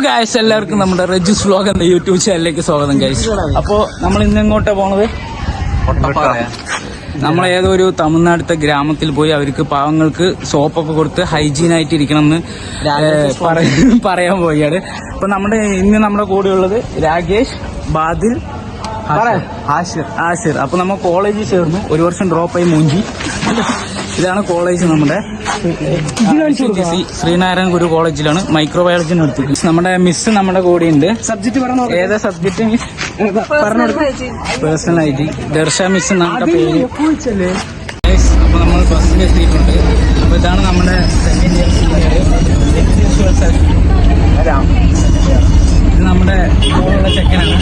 Guys, എല്ലാവർക്കും നമ്മുടെ Regis vlog എന്ന യൂട്യൂബ് ചാനലിലേക്ക് സ്വാഗതം ഗൈസ്. അപ്പോ നമ്മൾ ഇന്ന് എങ്ങോട്ടാ പോണത്? നമ്മൾ ഏതോ ഒരു തമിഴ്നാട്ടിലത്തെ ഗ്രാമത്തിൽ പോയി അവർക്ക് പാവങ്ങൾക്ക് സോപ്പൊക്കെ കൊടുത്ത് ഹൈജീൻ ആയിട്ട് ഇരിക്കണം എന്ന് പറയാൻ പോയാണ്. അപ്പൊ ഇന്ന് നമ്മുടെ കൂടെയുള്ളത് രാകേഷ്, ബാദിൽ, ആഷിർ. അപ്പൊ നമ്മൾ കോളേജിൽ ചേർന്നു. ഒരു വർഷം ഡ്രോപ്പായി മൂഞ്ചി. ഇതാണ് കോളേജ് നമ്മുടെ ശ്രീനാരായണ ഗുരു കോളേജിലാണ് മൈക്രോബയോളജി എടുത്തത്. നമ്മുടെ മിസ് നമ്മുടെ കൂടെ ഉണ്ട്. ഏതാ സബ്ജക്ട് മിസ്? പേഴ്സണാലിറ്റി. ദർശ മിസ് നമ്മുടെ പേര്. അപ്പൊ നമ്മൾ ബസ്സിൽ എത്തിയിട്ടുണ്ട്. അപ്പൊ ഇതാണ് നമ്മുടെ സെക്കൻഡ് ഇയർ സീനിയർ. ഇത് നമ്മുടെ കൂടെയുള്ള ചെക്കനാണ്.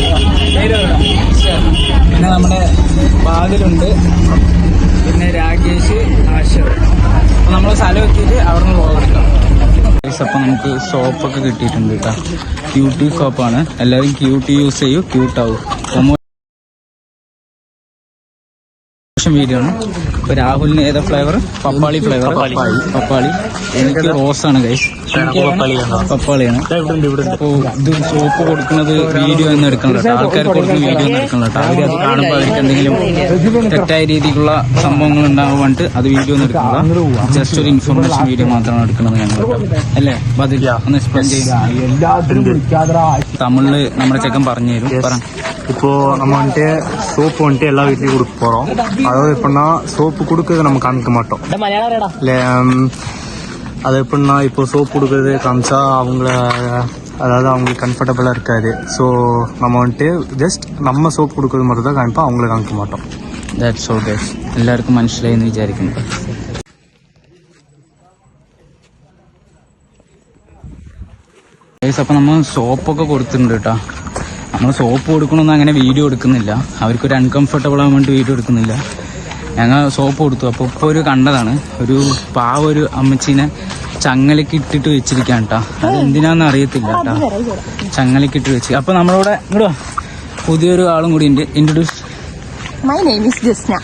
പിന്നെ നമ്മുടെ ബാദിലുണ്ട്, പിന്നെ രാകേഷ്, ആഷിർ. അപ്പൊ നമ്മൾ സ്ഥലം എത്തിയിട്ട് അവിടെ നിന്ന് പോകാം. അപ്പൊ നമുക്ക് സോപ്പൊക്കെ കിട്ടിയിട്ടുണ്ട് കേട്ടോ. ക്യൂട്ടി സോപ്പാണ്. എല്ലാവരും ക്യൂട്ടി യൂസ് ചെയ്യൂ, ക്യൂട്ടാവും. വീഡിയോ ആണ്. ഇപ്പൊ രാഹുലിന് ഏതാ ഫ്ലേവർ? പപ്പാളി ഫ്ലേവർ. പപ്പാളി. എനിക്ക് റോസാണ് ഗൈസ്. പപ്പാളിയാണ്. അപ്പൊ ഇത് സോപ്പ് കൊടുക്കുന്നത് വീഡിയോ ഒന്നും എടുക്കണല്ലോ, ആൾക്കാർക്ക് കൊടുക്കുന്ന വീഡിയോ ഒന്നും എടുക്കണല്ലോ. അവർ അത് കാണുമ്പോൾ അവർക്ക് എന്തെങ്കിലും തെറ്റായ രീതിയിലുള്ള സംഭവങ്ങൾ ഉണ്ടാകാൻ വേണ്ടിട്ട് അത് വീഡിയോ ഒന്നും എടുക്കണല്ലോ. ജസ്റ്റ് ഒരു ഇൻഫർമേഷൻ വീഡിയോ മാത്രമാണ് എടുക്കുന്നത് ഞങ്ങൾ, അല്ലേ? ബദിൽ ഒന്ന് എക്സ്പ്ലെയിൻ ചെയ്യും. തമിഴില് നമ്മുടെ ചെക്കൻ പറഞ്ഞു തരും. പറ. இப்போ நம்ம வந்துட்டு சோப்பு வந்துட்டு எல்லா வீட்லயும் கொடுக்க போறோம். அதாவது எப்படின்னா சோப்பு கொடுக்கறது நம்ம காமிக்க மாட்டோம். இல்லை அது எப்படின்னா இப்போ சோப்பு கொடுக்கறது காமிச்சா அதாவது அவங்களுக்கு கம்ஃபர்டபுளா இருக்காது. ஸோ நம்ம வந்துட்டு ஜஸ்ட் நம்ம சோப்பு கொடுக்கறது மட்டும் தான் காமிப்போம், அவங்களை காமிக்க மாட்டோம். That's all guys. എല്ലാവർക്കും മനസ്സിലായി എന്ന് വിചാരിക്കുന്നു. ഗൈസ്, അപ്പൊ നമ്മൾ സോപ്പൊക്കെ കൊടുത്തിട്ടുണ്ട് കേട്ടോ. നമ്മൾ സോപ്പ് കൊടുക്കണമെന്ന് അങ്ങനെ വീഡിയോ എടുക്കുന്നില്ല. അവർക്കൊരു അൺകംഫർട്ടബിൾ ആകാൻ വേണ്ടി വീഡിയോ എടുക്കുന്നില്ല. ഞങ്ങൾ സോപ്പ് കൊടുത്തു. അപ്പോൾ ഇപ്പോൾ ഒരു കണ്ടതാണ്, ഒരു ഒരു അമ്മച്ചീനെ ചങ്ങലക്ക് ഇട്ടിട്ട് വെച്ചിരിക്കാൻ കേട്ടോ. അത് എന്തിനാന്ന് അറിയത്തില്ല കേട്ടോ, ചങ്ങലക്ക് ഇട്ട് വെച്ച്. അപ്പൊ നമ്മളിവിടെ ഇങ്ങോട്ട് പുതിയൊരു ആളും കൂടി ഉണ്ട്. Introduce. My name is Jisna.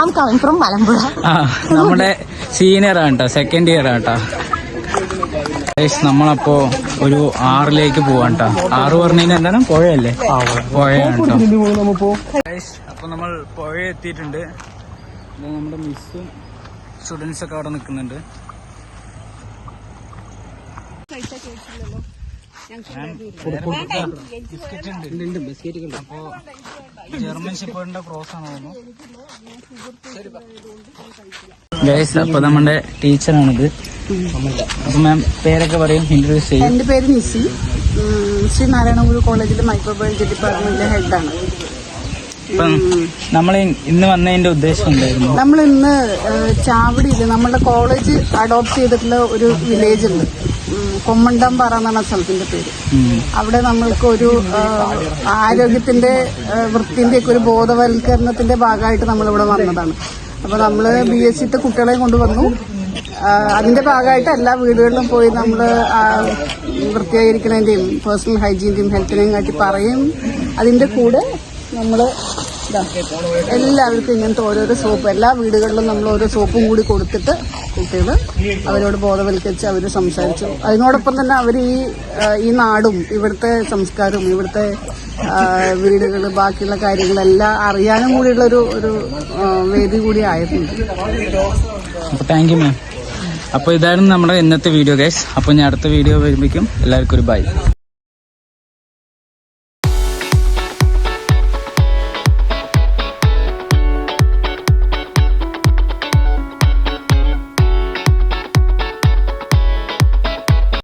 I'm coming from Malambura. നമ്മുടെ സീനിയർ ആണ് കേട്ടോ, സെക്കൻഡ് ഇയർ ആണ് കേട്ടോ. നമ്മളപ്പോ ഒരു 6ലേക്ക് പോവാൻ കേട്ടോ. 6 പറഞ്ഞതിന് എന്താണ്? പുഴയല്ലേ? പുഴയാണ് കേട്ടോ. അപ്പൊ നമ്മൾ പുഴ എത്തിയിട്ടുണ്ട്. നമ്മുടെ മിസ്സും സ്റ്റുഡൻസ് ഒക്കെ അവിടെ നിൽക്കുന്നുണ്ട്. ബിസ്ക്കറ്റ് ഉണ്ട്. അപ്പോ ജർമ്മൻ ഷെപ്പേർഡിന്റെ ക്രോസ് ആണ് തോന്നുന്നു. ഗൈസ്, അപ്പൊ നമ്മുടെ ടീച്ചറാണിത്. അപ്പൊ മാം പേരൊക്കെ പറയും, ഇൻട്രൊഡ്യൂസ് ചെയ്യും. എന്റെ പേര് നിസി. ശ്രീനാരായണ ഗുരു കോളേജിലെ മൈക്രോബയോളജി ഡിപ്പാർട്ട്മെന്റിലെ ഹെഡാണ്. നമ്മൾ ഇന്ന് വന്നതിന്റെ ഉദ്ദേശം എന്തായിരുന്നു? നമ്മൾ ഇന്ന് ചാവടിയില് നമ്മുടെ കോളേജ് അഡോപ്റ്റ് ചെയ്തിട്ടുള്ള ഒരു വില്ലേജ് ഉണ്ട്, കൊമ്മണ്ടംപാറ എന്നാണ് സ്ഥലത്തിന്റെ പേര്. അവിടെ നമ്മൾക്ക് ഒരു ആരോഗ്യത്തിന്റെ വൃത്തിന്റെ ഒക്കെ ഒരു ബോധവൽക്കരണത്തിന്റെ ഭാഗമായിട്ട് നമ്മളിവിടെ വന്നതാണ്. അപ്പൊ നമ്മള് BSc കുട്ടികളെ കൊണ്ടുവന്നു. അതിന്റെ ഭാഗമായിട്ട് എല്ലാ വീടുകളിലും പോയി നമ്മൾ വൃത്തിയായിരിക്കുന്നതിന്റെയും പേഴ്സണൽ ഹൈജീന്റെയും ഹെൽത്തിനെയും കാട്ടി പറയും. അതിന്റെ കൂടെ നമ്മള് എല്ലാവർക്കും ഇങ്ങനത്തെ ഓരോരോ സോപ്പ്, എല്ലാ വീടുകളിലും നമ്മൾ ഓരോ സോപ്പും കൂടി കൊടുത്തിട്ട് കുട്ടികൾ അവരോട് ബോധവൽക്കരിച്ച് അവർ സംസാരിച്ചു. അതിനോടൊപ്പം തന്നെ അവർ ഈ നാടും ഇവിടുത്തെ സംസ്കാരവും ഇവിടുത്തെ വീടുകൾ ബാക്കിയുള്ള കാര്യങ്ങളെല്ലാം അറിയാനും കൂടിയുള്ള ഒരു വേദി കൂടി ആയിട്ടുണ്ട്. Thank you ma'am. അപ്പോൾ ഇതായിരുന്നു നമ്മുടെ ഇന്നത്തെ വീഡിയോ ഗൈസ്. അപ്പോൾ ഞാൻ അടുത്ത വീഡിയോ വരുമ്പോഴേക്കും എല്ലാവർക്കും ഒരു ബൈ.